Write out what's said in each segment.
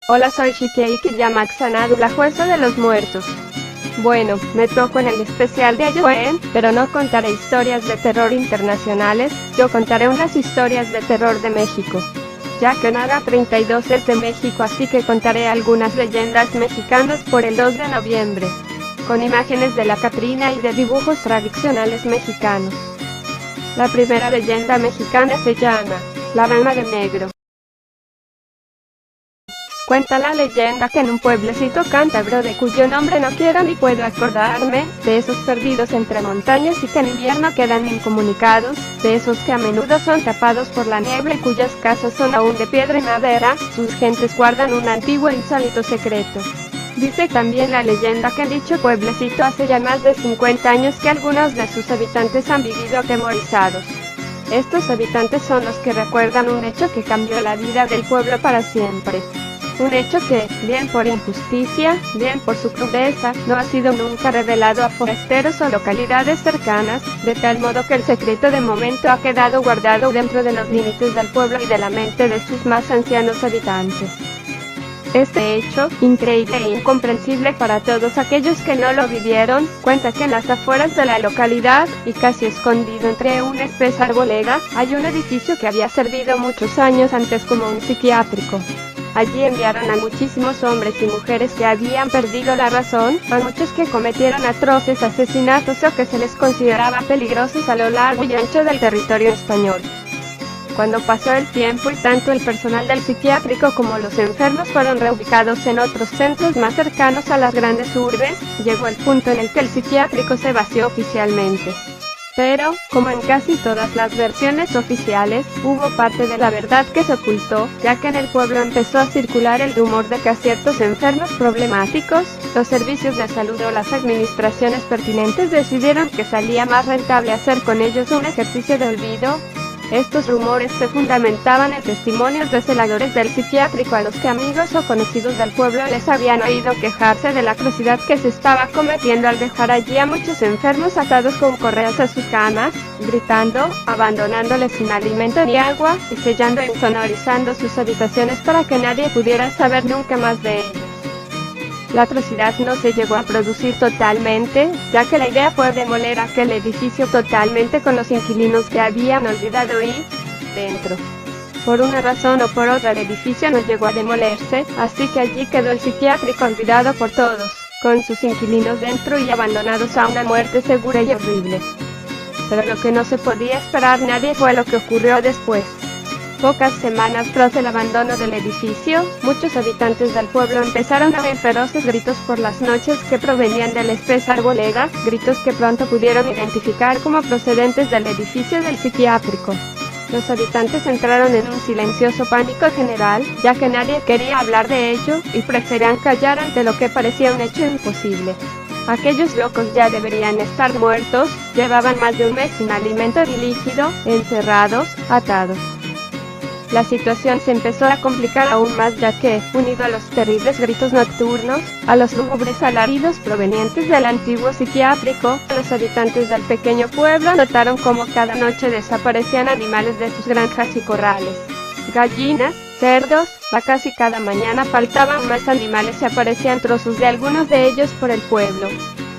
Hola, soy Shikeiki Yamaxanadu, la jueza de los muertos. Bueno, me toco en el especial de Halloween, pero no contaré historias de terror internacionales, yo contaré unas historias de terror de México. Ya que Naga 32 es de México, así que contaré algunas leyendas mexicanas por el 2 de noviembre. Con imágenes de la Catrina y de dibujos tradicionales mexicanos. La primera leyenda mexicana se llama La Dama de Negro. Cuenta la leyenda que en un pueblecito cántabro de cuyo nombre no quiero ni puedo acordarme, de esos perdidos entre montañas y que en invierno quedan incomunicados, de esos que a menudo son tapados por la niebla y cuyas casas son aún de piedra y madera, sus gentes guardan un antiguo e insólito secreto. Dice también la leyenda que en dicho pueblecito hace ya más de 50 años que algunos de sus habitantes han vivido atemorizados. Estos habitantes son los que recuerdan un hecho que cambió la vida del pueblo para siempre. Un hecho que, bien por injusticia, bien por su crudeza, no ha sido nunca revelado a forasteros o localidades cercanas, de tal modo que el secreto de momento ha quedado guardado dentro de los límites del pueblo y de la mente de sus más ancianos habitantes. Este hecho, increíble e incomprensible para todos aquellos que no lo vivieron, cuenta que en las afueras de la localidad, y casi escondido entre una espesa arboleda, hay un edificio que había servido muchos años antes como un psiquiátrico. Allí enviaron a muchísimos hombres y mujeres que habían perdido la razón, a muchos que cometieron atroces asesinatos o que se les consideraba peligrosos a lo largo y ancho del territorio español. Cuando pasó el tiempo y tanto el personal del psiquiátrico como los enfermos fueron reubicados en otros centros más cercanos a las grandes urbes, llegó el punto en el que el psiquiátrico se vació oficialmente. Pero, como en casi todas las versiones oficiales, hubo parte de la verdad que se ocultó, ya que en el pueblo empezó a circular el rumor de que a ciertos enfermos problemáticos, los servicios de salud o las administraciones pertinentes decidieron que salía más rentable hacer con ellos un ejercicio de olvido. Estos rumores se fundamentaban en testimonios de celadores del psiquiátrico a los que amigos o conocidos del pueblo les habían oído quejarse de la atrocidad que se estaba cometiendo al dejar allí a muchos enfermos atados con correas a sus camas, gritando, abandonándoles sin alimento ni agua, y sellando e insonorizando sus habitaciones para que nadie pudiera saber nunca más de ellos. La atrocidad no se llegó a producir totalmente, ya que la idea fue demoler aquel edificio totalmente con los inquilinos que habían olvidado ir dentro. Por una razón o por otra el edificio no llegó a demolerse, así que allí quedó el psiquiátrico olvidado por todos, con sus inquilinos dentro y abandonados a una muerte segura y horrible. Pero lo que no se podía esperar nadie fue lo que ocurrió después. Pocas semanas tras el abandono del edificio, muchos habitantes del pueblo empezaron a oír feroces gritos por las noches que provenían de la espesa arboleda, gritos que pronto pudieron identificar como procedentes del edificio del psiquiátrico. Los habitantes entraron en un silencioso pánico general, ya que nadie quería hablar de ello, y preferían callar ante lo que parecía un hecho imposible. Aquellos locos ya deberían estar muertos, llevaban más de un mes sin alimento ni líquido, encerrados, atados. La situación se empezó a complicar aún más ya que, unido a los terribles gritos nocturnos, a los lúgubres alaridos provenientes del antiguo psiquiátrico, los habitantes del pequeño pueblo notaron cómo cada noche desaparecían animales de sus granjas y corrales. Gallinas, cerdos, vacas y cada mañana faltaban más animales y aparecían trozos de algunos de ellos por el pueblo.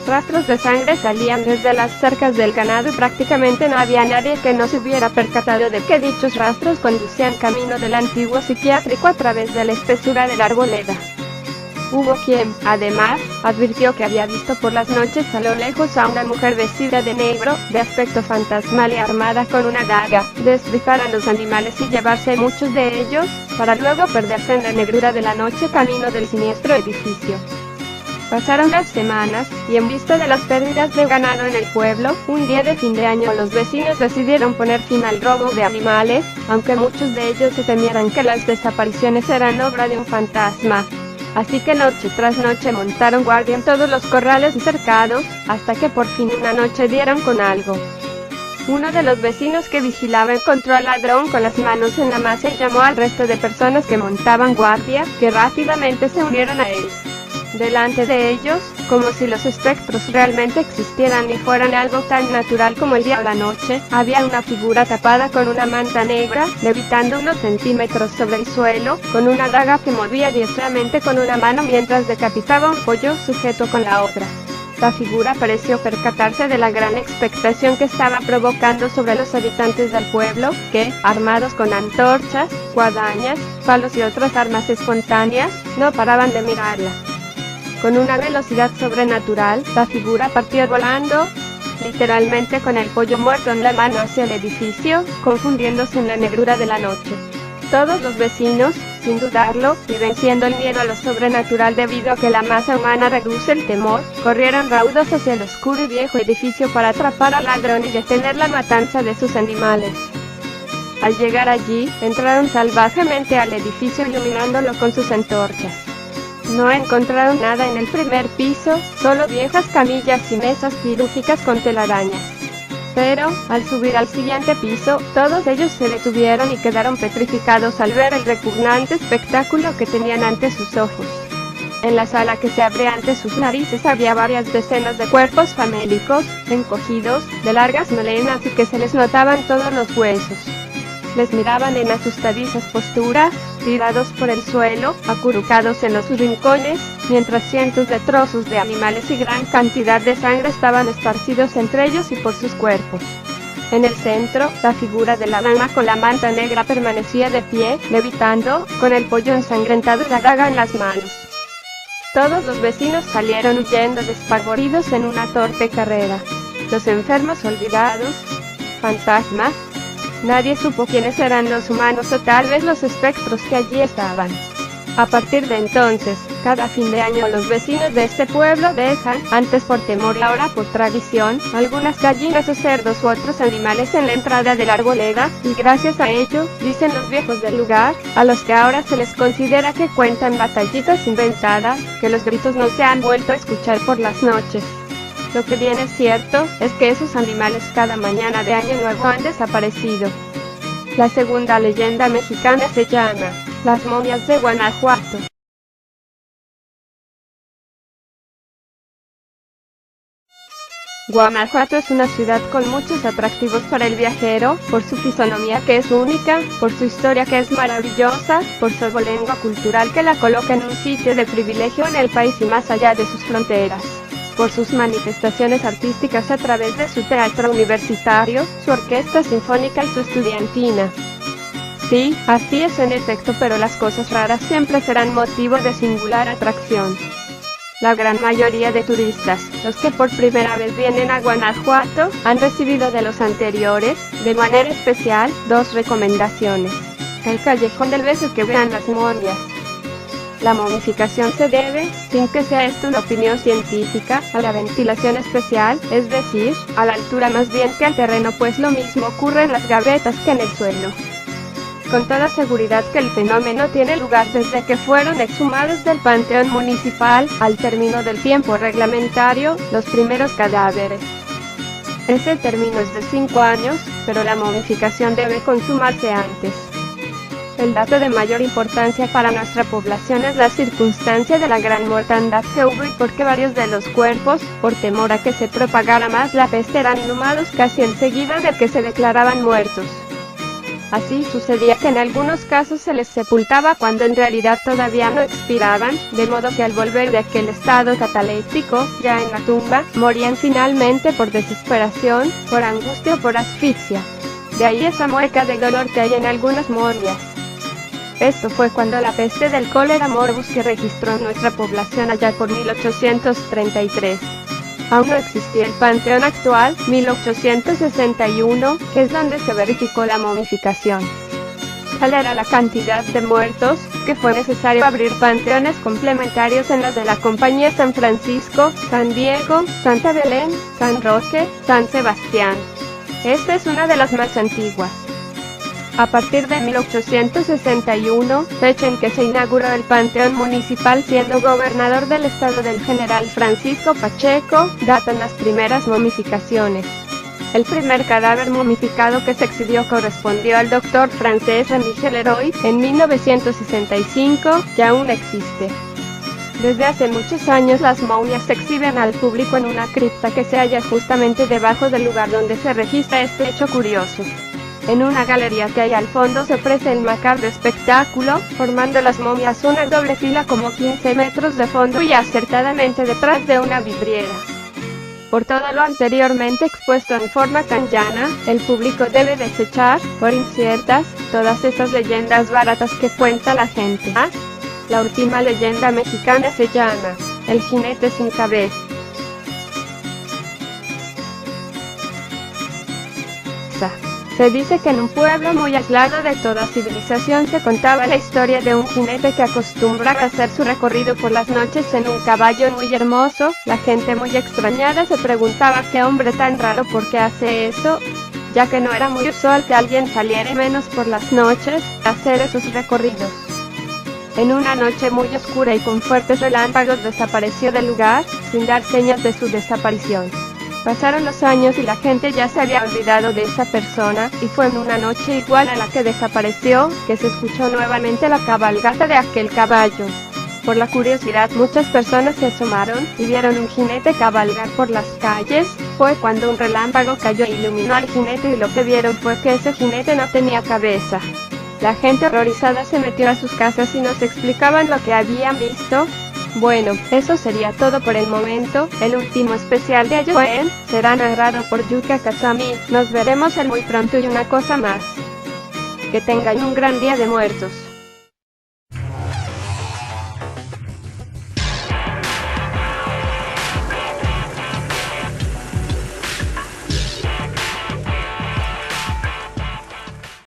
Rastros de sangre salían desde las cercas del ganado y prácticamente no había nadie que no se hubiera percatado de que dichos rastros conducían camino del antiguo psiquiátrico a través de la espesura de la arboleda. Hubo quien, además, advirtió que había visto por las noches a lo lejos a una mujer vestida de negro, de aspecto fantasmal y armada con una daga, destripar a los animales y llevarse muchos de ellos, para luego perderse en la negrura de la noche camino del siniestro edificio. Pasaron las semanas, y en vista de las pérdidas de ganado en el pueblo, un día de fin de año los vecinos decidieron poner fin al robo de animales, aunque muchos de ellos se temieran que las desapariciones eran obra de un fantasma. Así que noche tras noche montaron guardia en todos los corrales y cercados, hasta que por fin una noche dieron con algo. Uno de los vecinos que vigilaba encontró al ladrón con las manos en la masa y llamó al resto de personas que montaban guardia, que rápidamente se unieron a él. Delante de ellos, como si los espectros realmente existieran y fueran algo tan natural como el día o la noche, había una figura tapada con una manta negra, levitando unos centímetros sobre el suelo, con una daga que movía diestramente con una mano mientras decapitaba un pollo sujeto con la otra. La figura pareció percatarse de la gran expectación que estaba provocando sobre los habitantes del pueblo, que, armados con antorchas, guadañas, palos y otras armas espontáneas, no paraban de mirarla. Con una velocidad sobrenatural, la figura partió volando, literalmente con el pollo muerto en la mano hacia el edificio, confundiéndose en la negrura de la noche. Todos los vecinos, sin dudarlo, y venciendo el miedo a lo sobrenatural debido a que la masa humana reduce el temor, corrieron raudos hacia el oscuro y viejo edificio para atrapar al ladrón y detener la matanza de sus animales. Al llegar allí, entraron salvajemente al edificio iluminándolo con sus antorchas. No encontraron nada en el primer piso, solo viejas camillas y mesas quirúrgicas con telarañas. Pero, al subir al siguiente piso, todos ellos se detuvieron y quedaron petrificados al ver el repugnante espectáculo que tenían ante sus ojos. En la sala que se abría ante sus narices había varias decenas de cuerpos famélicos, encogidos, de largas melenas y que se les notaban todos los huesos. Les miraban en asustadizas posturas, tirados por el suelo, acurrucados en los rincones, mientras cientos de trozos de animales y gran cantidad de sangre estaban esparcidos entre ellos y por sus cuerpos. En el centro, la figura de la dama con la manta negra permanecía de pie, levitando, con el pollo ensangrentado y la daga en las manos. Todos los vecinos salieron huyendo despavoridos en una torpe carrera. Los enfermos olvidados, fantasmas. Nadie supo quiénes eran los humanos o tal vez los espectros que allí estaban. A partir de entonces, cada fin de año los vecinos de este pueblo dejan, antes por temor y ahora por tradición, algunas gallinas o cerdos u otros animales en la entrada de la arboleda, y gracias a ello, dicen los viejos del lugar, a los que ahora se les considera que cuentan batallitas inventadas, que los gritos no se han vuelto a escuchar por las noches. Lo que bien es cierto, es que esos animales cada mañana de Año Nuevo han desaparecido. La segunda leyenda mexicana se llama Las momias de Guanajuato. Guanajuato es una ciudad con muchos atractivos para el viajero, por su fisonomía que es única, por su historia que es maravillosa, por su lengua cultural que la coloca en un sitio de privilegio en el país y más allá de sus fronteras. Por sus manifestaciones artísticas a través de su teatro universitario, su orquesta sinfónica y su estudiantina. Sí, así es en efecto, pero las cosas raras siempre serán motivo de singular atracción. La gran mayoría de turistas, los que por primera vez vienen a Guanajuato, han recibido de los anteriores, de manera especial, dos recomendaciones. El Callejón del Beso, que vean las momias. La momificación se debe, sin que sea esto una opinión científica, a la ventilación especial, es decir, a la altura más bien que al terreno, pues lo mismo ocurre en las gavetas que en el suelo. Con toda seguridad que el fenómeno tiene lugar desde que fueron exhumados del panteón municipal, al término del tiempo reglamentario, los primeros cadáveres. Ese término es de 5 años, pero la momificación debe consumarse antes. El dato de mayor importancia para nuestra población es la circunstancia de la gran mortandad que hubo y porque varios de los cuerpos, por temor a que se propagara más la peste, eran inhumados casi enseguida de que se declaraban muertos. Así sucedía que en algunos casos se les sepultaba cuando en realidad todavía no expiraban, de modo que al volver de aquel estado cataléptico, ya en la tumba, morían finalmente por desesperación, por angustia o por asfixia. De ahí esa mueca de dolor que hay en algunas momias. Esto fue cuando la peste del cólera morbus que registró nuestra población allá por 1833. Aún no existía el panteón actual, 1861, que es donde se verificó la momificación. Tal era la cantidad de muertos, que fue necesario abrir panteones complementarios en los de la Compañía San Francisco, San Diego, Santa Belén, San Roque, San Sebastián. Esta es una de las más antiguas. A partir de 1861, fecha en que se inauguró el Panteón Municipal siendo gobernador del estado del general Francisco Pacheco, datan las primeras momificaciones. El primer cadáver momificado que se exhibió correspondió al doctor francés Rémy Leroy en 1965, que aún existe. Desde hace muchos años las momias se exhiben al público en una cripta que se halla justamente debajo del lugar donde se registra este hecho curioso. En una galería que hay al fondo se ofrece el macabro espectáculo, formando las momias una doble fila como 15 metros de fondo y acertadamente detrás de una vidriera. Por todo lo anteriormente expuesto en forma tan llana, el público debe desechar, por inciertas, todas esas leyendas baratas que cuenta la gente. La última leyenda mexicana se llama El jinete sin cabeza. Se dice que en un pueblo muy aislado de toda civilización se contaba la historia de un jinete que acostumbraba a hacer su recorrido por las noches en un caballo muy hermoso. La gente muy extrañada se preguntaba qué hombre tan raro por qué hace eso, ya que no era muy usual que alguien saliera menos por las noches a hacer esos recorridos. En una noche muy oscura y con fuertes relámpagos desapareció del lugar, sin dar señas de su desaparición. Pasaron los años y la gente ya se había olvidado de esa persona, y fue en una noche igual a la que desapareció, que se escuchó nuevamente la cabalgata de aquel caballo. Por la curiosidad muchas personas se asomaron, y vieron un jinete cabalgar por las calles. Fue cuando un relámpago cayó e iluminó al jinete y lo que vieron fue que ese jinete no tenía cabeza. La gente horrorizada se metió a sus casas y nos explicaban lo que habían visto. Bueno, eso sería todo por el momento. El último especial de Ayoen será narrado por Yuka Kazami. Nos veremos muy pronto y una cosa más. Que tengan un gran día de muertos.